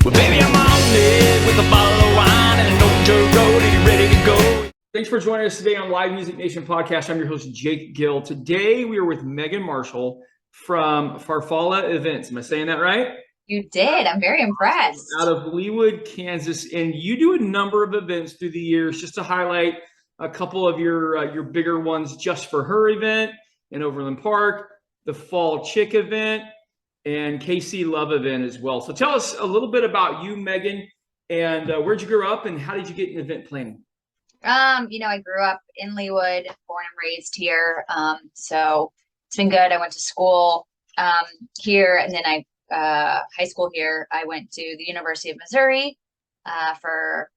Well, baby, I'm on it with a bottle of wine and an old dirt road. Are you ready to go? Thanks for joining us today on Live Music Nation podcast. I'm your host, Jake Gill. Today, we are with Megan Marshall from Farfalla Events. Am I saying that right? You did. I'm very impressed. Out of Leawood, Kansas. And you do a number of events through the years. Just to highlight a couple of your bigger ones, Just for Her event in Overland Park, the Fall Chick event, and KC Love event as well. So tell us a little bit about you, Megan, and where'd you grow up and how did you get in event planning? I grew up in Leawood, born and raised here. So it's been good. I went to school here, and then high school here. I went to the University of Missouri for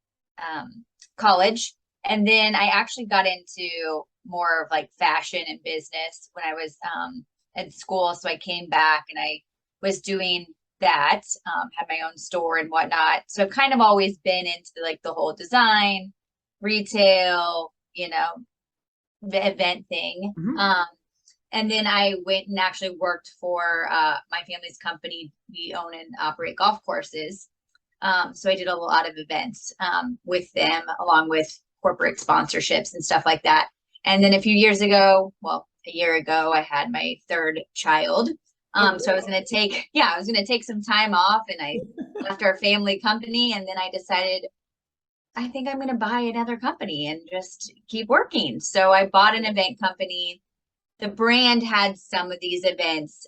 college. And then I actually got into more of like fashion and business when I was at school. So I came back and I was doing that, had my own store and whatnot. So I've kind of always been into like the whole design, retail, the event thing. Mm-hmm. And then I went and actually worked for my family's company. We own and operate golf courses. So I did a lot of events with them, along with corporate sponsorships and stuff like that. And then a year ago, I had my third child. So I was going to take some time off, and I left our family company, and then I decided I think I'm going to buy another company and just keep working. So I bought an event company. The brand had some of these events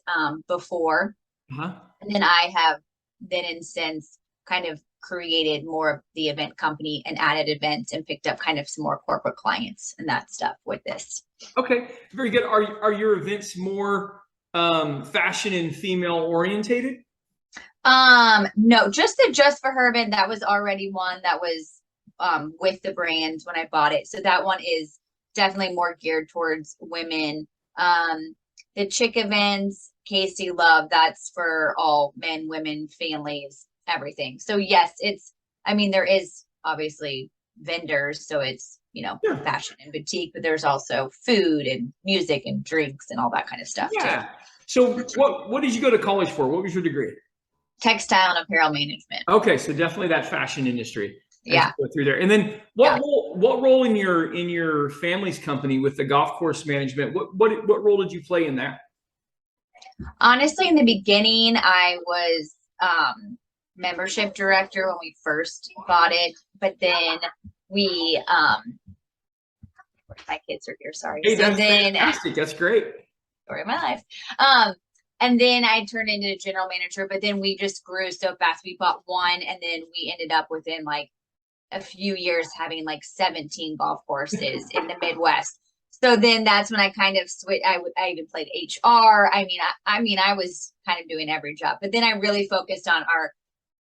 before, and then I have then and since kind of created more of the event company and added events and picked up kind of some more corporate clients and that stuff with this. Okay, very good. Are your events more fashion and female orientated? No, just for her event, that was already one that was with the brand when I bought it. So that one is definitely more geared towards women. The chick events, KC Love, that's for all men, women, families, everything. So yes, there is obviously vendors, so it's, Yeah. fashion and boutique, but there's also food and music and drinks and all that kind of stuff too. So what did you go to college for? What was your degree? Textile and apparel management. Okay, so definitely that fashion industry. Yeah. Go through there. And then what role in your family's company with the golf course management? What role did you play in that? Honestly, in the beginning, I was membership director when we first bought it, but then we my kids are here, sorry. Hey, that's fantastic. That's great. Story of my life. And then I turned into a general manager, but then we just grew so fast. We bought one, and then we ended up within like a few years having like 17 golf courses in the Midwest. So then that's when I kind of switched. I even played HR. I was kind of doing every job, but then I really focused on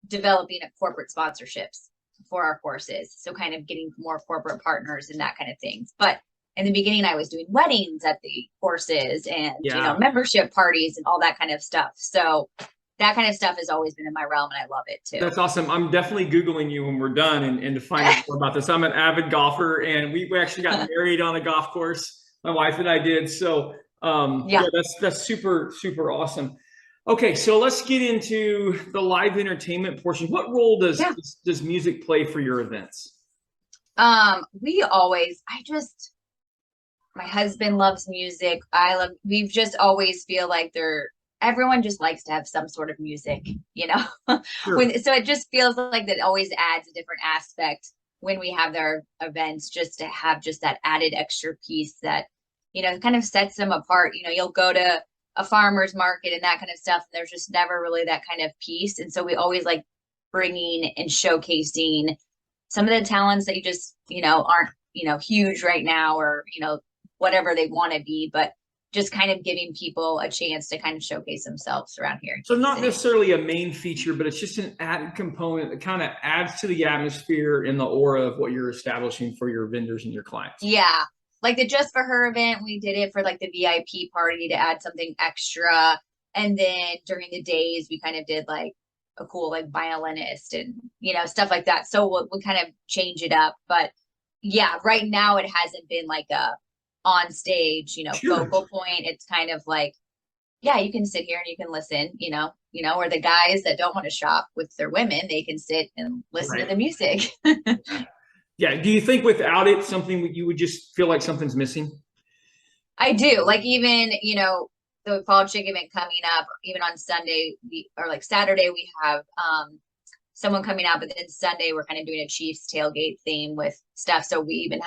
developing corporate sponsorships for our courses. So kind of getting more corporate partners and that kind of things. But in the beginning, I was doing weddings at the courses and, membership parties and all that kind of stuff. So that kind of stuff has always been in my realm, and I love it too. That's awesome. I'm definitely Googling you when we're done and to find out more about this. I'm an avid golfer, and we actually got married on a golf course. My wife and I did. So that's super, super awesome. Okay, so let's get into the live entertainment portion. What role does music play for your events? My husband loves music. We've just always feel like everyone just likes to have some sort of music, Sure. So it just feels like that always adds a different aspect when we have their events, just to have just that added extra piece that, kind of sets them apart. You'll go to a farmer's market and that kind of stuff. There's just never really that kind of piece. And so we always like bringing and showcasing some of the talents that you just, aren't, huge right now, or, whatever they want to be, but just kind of giving people a chance to kind of showcase themselves around here. So not necessarily a main feature, but it's just an added component that kind of adds to the atmosphere and the aura of what you're establishing for your vendors and your clients. Yeah. Like the Just for Her event, we did it for like the VIP party to add something extra. And then during the days, we kind of did like a cool like violinist and, stuff like that. So we'll kind of change it up. But yeah, right now it hasn't been like a on stage, Sure. focal point. It's kind of like yeah, you can sit here and you can listen, or the guys that don't want to shop with their women, they can sit and listen to Right. the music. Yeah. Do you think without it, something you would just feel like something's missing? I do. Like even, the fall chick event coming up, even on Sunday, or like Saturday, we have someone coming out, but then Sunday we're kind of doing a Chiefs tailgate theme with stuff. So we even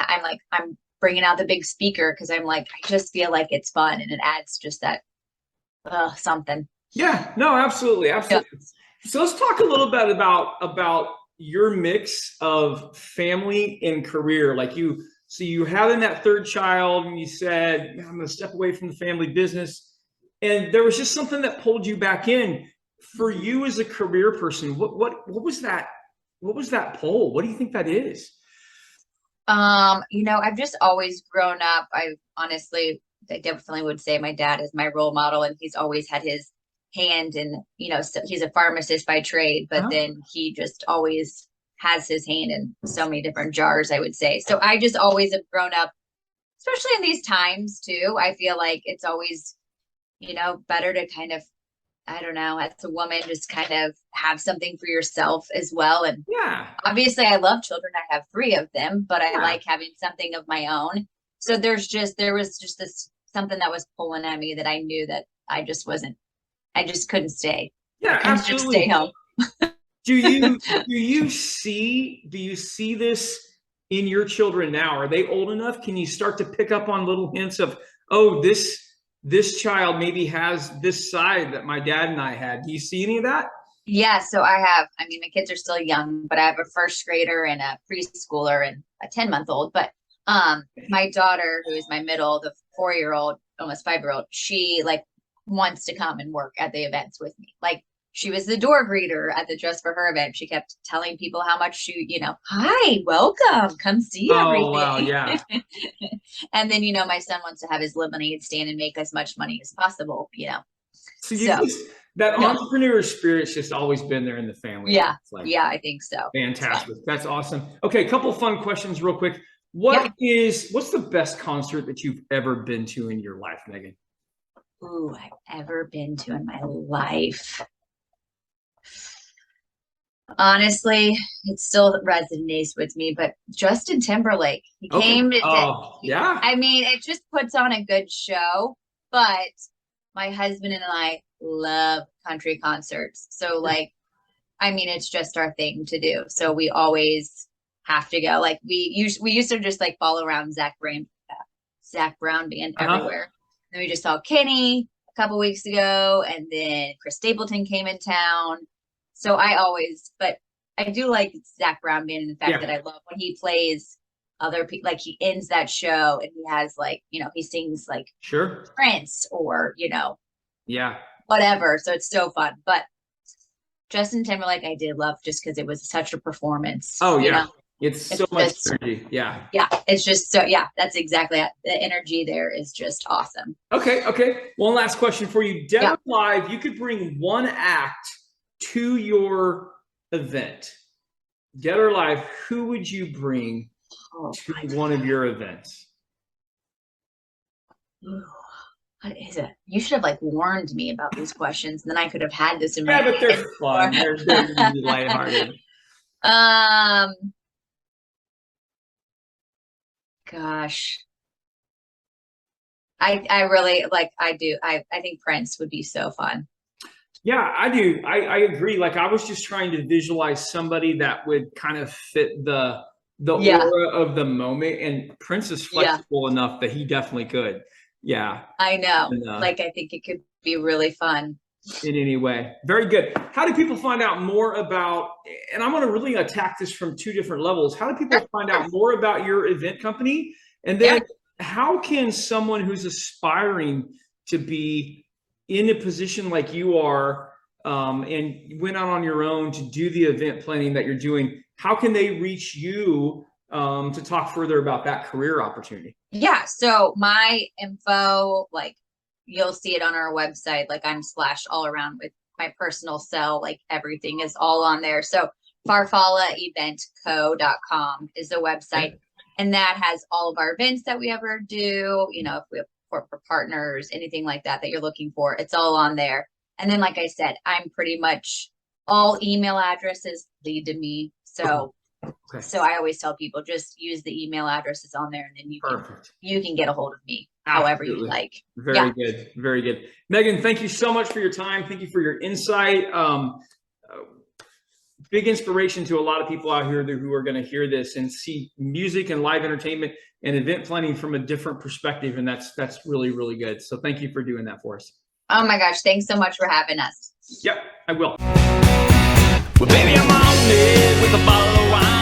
I'm bringing out the big speaker because I'm like, I just feel like it's fun and it adds just that something. Yeah, no, absolutely, Yeah. absolutely. So let's talk a little bit about your mix of family and career. Like so you having that third child, and you said, "Man, I'm going to step away from the family business," and there was just something that pulled you back in. For you as a career person, what was that? What was that pull? What do you think that is? I've just always grown up. I definitely would say my dad is my role model, and he's always had his hand in, so he's a pharmacist by trade, but Huh? then he just always has his hand in so many different jars, I would say. So I just always have grown up, especially in these times too. I feel like it's always, better to kind of, I don't know, as a woman, just kind of have something for yourself as well. And Yeah, obviously I love children. I have three of them, but I yeah, like having something of my own. So there was just this something that was pulling at me that I knew that I just couldn't stay. I yeah, couldn't just stay absolutely. home. Do you see this in your children now? Are they old enough? Can you start to pick up on little hints of, oh, this child maybe has this side that my dad and I had? Do you see any of that? Yeah, so I mean, my kids are still young, but I have a first grader and a preschooler and a 10-month-old. But my daughter, who is my middle, the 4-year-old, almost 5-year-old, she like wants to come and work at the events with me. Like she was the door greeter at the Dress for Her event. She kept telling people how much hi, welcome, come see Oh wow, everything. yeah. And then, my son wants to have his lemonade stand and make as much money as possible. So you So just that yeah, entrepreneur spirit's just always been there in the family. yeah, It's like yeah, I think so. It's fun. fantastic. That's awesome. Okay, a couple fun questions real quick. Yeah. What's the best concert that you've ever been to in your life, Megan? Ooh, I've ever been to in my life. Honestly, it still resonates with me, but Justin Timberlake, he Okay. came Oh, yeah. I mean, it just puts on a good show, but my husband and I love country concerts. So like, I mean, it's just our thing to do. So we always have to go. Like we used to just like follow around Zach Brown band Uh-huh. everywhere. Then we just saw Kenny a couple weeks ago, and then Chris Stapleton came in town. So but I do like Zach Brown band and the fact that Yeah. I love when he plays other people. Like he ends that show and he has like, he sings like Sure. Prince or Yeah. whatever. So it's so fun. But Justin Timberlake, I did love just because it was such a performance. Oh, yeah. It's so It's much just energy. Yeah. yeah, it's just so yeah, that's exactly it. The energy there is just awesome. Okay. Okay. One last question for you. Dead Yeah. or alive, you could bring one act to your event. Dead or alive, who would you bring Oh to my one of your events? God. What is it? You should have like warned me about these questions, and then I could have had this in Yeah, my but they're head fun. They're usually lighthearted. um, gosh. I really like I do. I think Prince would be so fun. Yeah, I do. I agree. Like I was just trying to visualize somebody that would kind of fit the Yeah. aura of the moment, and Prince is Yeah. flexible enough that he definitely could. Yeah, I know. and, Like I think it could be really fun. in any way. Very good. How do people find out more about? And I'm going to really attack this from two different levels. How do people find out more about your event company? And then Yeah. how can someone who's aspiring to be in a position like you are, and you went out on your own to do the event planning that you're doing, how can they reach you to talk further about that career opportunity? Yeah. So my info, like you'll see it on our website. Like I'm splashed all around with my personal cell, like everything is all on there. So farfallaeventco.com is the website. Okay. And that has all of our events that we ever do. If we have corporate partners, anything like that you're looking for. It's all on there. And then, like I said, I'm pretty much all email addresses lead to me. So, Okay. so I always tell people just use the email addresses on there, and then you can get a hold of me however you like. Very good. Very good. Megan, thank you so much for your time. Thank you for your insight. Big inspiration to a lot of people out here who are going to hear this and see music and live entertainment and event planning from a different perspective. And that's really, really good. So thank you for doing that for us. Oh my gosh. Thanks so much for having us. Yep, I will. Well, baby, I'm on it with a bottle of wine.